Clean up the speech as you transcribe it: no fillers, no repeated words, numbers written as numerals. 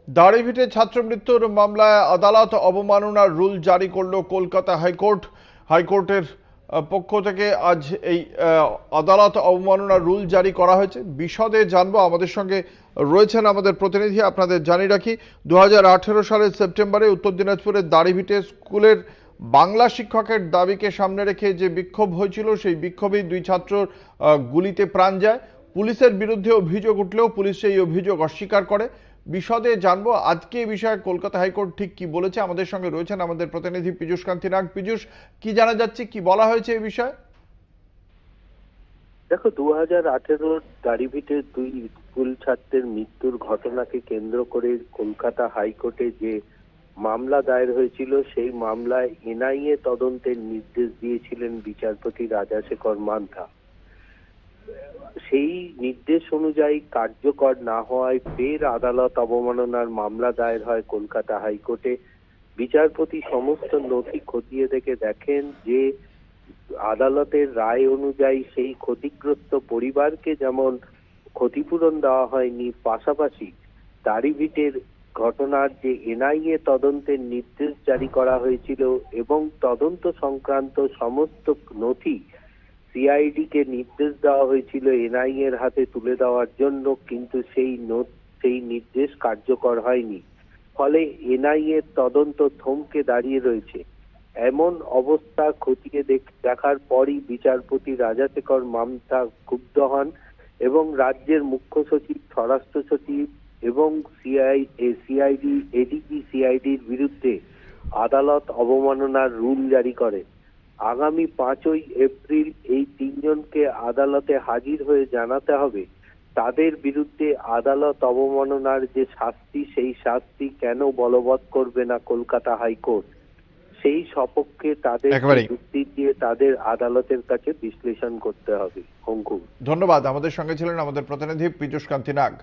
দাড়িভিটে ছাত্র মৃত্যুর মামলায় আদালত অবমাননার রুল জারি করল কলকাতা হাইকোর্ট। হাইকোর্টের পক্ষ থেকে আজ এই আদালত অবমাননার রুল জারি করা হয়েছে। বিশদে জানবো, আমাদের সঙ্গে রয়েছেন আমাদের প্রতিনিধি। আপনাদের জানিয়ে রাখি, 2018 সালের সেপ্টেম্বরে উত্তর দিনাজপুরের দাড়িভিটে স্কুলের বাংলা শিক্ষকের দাবিকে সামনে রেখে যে বিক্ষোভ হয়েছিল, সেই বিক্ষোভেই দুই ছাত্র গুলিতে প্রাণ যায়। পুলিশের বিরুদ্ধে অভিযোগ উঠলেও পুলিশ সেই অভিযোগ অস্বীকার করে। বিশদে জানবো আজকে এই বিষয়ে কলকাতা হাইকোর্ট ঠিক কি বলেছে। আমাদের সঙ্গে রয়েছেন আমাদের প্রতিনিধি পীযূষ কান্তি নাগ। পীযূষ, কি জানা যাচ্ছে, কি বলা হয়েছে এই বিষয়ে? দেখো, 2018 দাড়িভিটের দুই স্কুল ছাত্রের মৃত্যুর ঘটনাকে কেন্দ্র করে কলকাতা হাইকোর্টে যে মামলা দায়ের হয়েছিল, সেই মামলায় এনআইএ তদন্তের নির্দেশ দিয়েছিলেন বিচারপতি রাজাশেখর মান্থা। সেই নির্দেশ অনুযায়ী কার্যকর না হওয়ায় ফের আদালত অবমাননার মামলা দায়ের হয় কলকাতা হাইকোর্টে। বিচারপতি সমস্ত নথি খতিয়ে দেখেন যে আদালতের রায় অনুযায়ী সেই ক্ষতিগ্রস্ত পরিবারকে যেমন ক্ষতিপূরণ দেওয়া হয়নি, পাশাপাশি দাড়িভিটের ঘটনার যে এনআইএ তদন্তের নির্দেশ জারি করা হয়েছিল এবং তদন্ত সংক্রান্ত সমস্ত নথি সিআইডি কে নির্দেশ দেওয়া হয়েছিল এনআইএ এর হাতে তুলে দেওয়ার জন্য, কিন্তু সেই নির্দেশ কার্যকর হয়নি। ফলে এনআইএ এর তদন্ত থমকে দাঁড়িয়ে রয়েছে। এমন অবস্থা খতিয়ে দেখার পরই বিচারপতি রাজাশেখর মান্থা ক্ষুব্ধ হন এবং রাজ্যের মুখ্য সচিব, স্বরাষ্ট্র সচিব এবং সিআইডি এডিজি সিআইডির বিরুদ্ধে আদালত অবমাননার রুল জারি করে। আগামী 5ই এপ্রিল এই তিনজনকে আদালতে হাজির হয়ে জানাতে হবে তাদের বিরুদ্ধে আদালত অবমাননার যে শাস্তি, সেই শাস্তি কেন বলবৎ করবে না কলকাতা হাইকোর্ট। সেই সপক্ষে তাদের যুক্তি দিয়ে তাদের আদালতের কাছে বিশ্লেষণ করতে হবে। অঙ্কুর, ধন্যবাদ। আমাদের সঙ্গে ছিলেন আমাদের প্রতিনিধি পীযূষ কান্তি নাগ।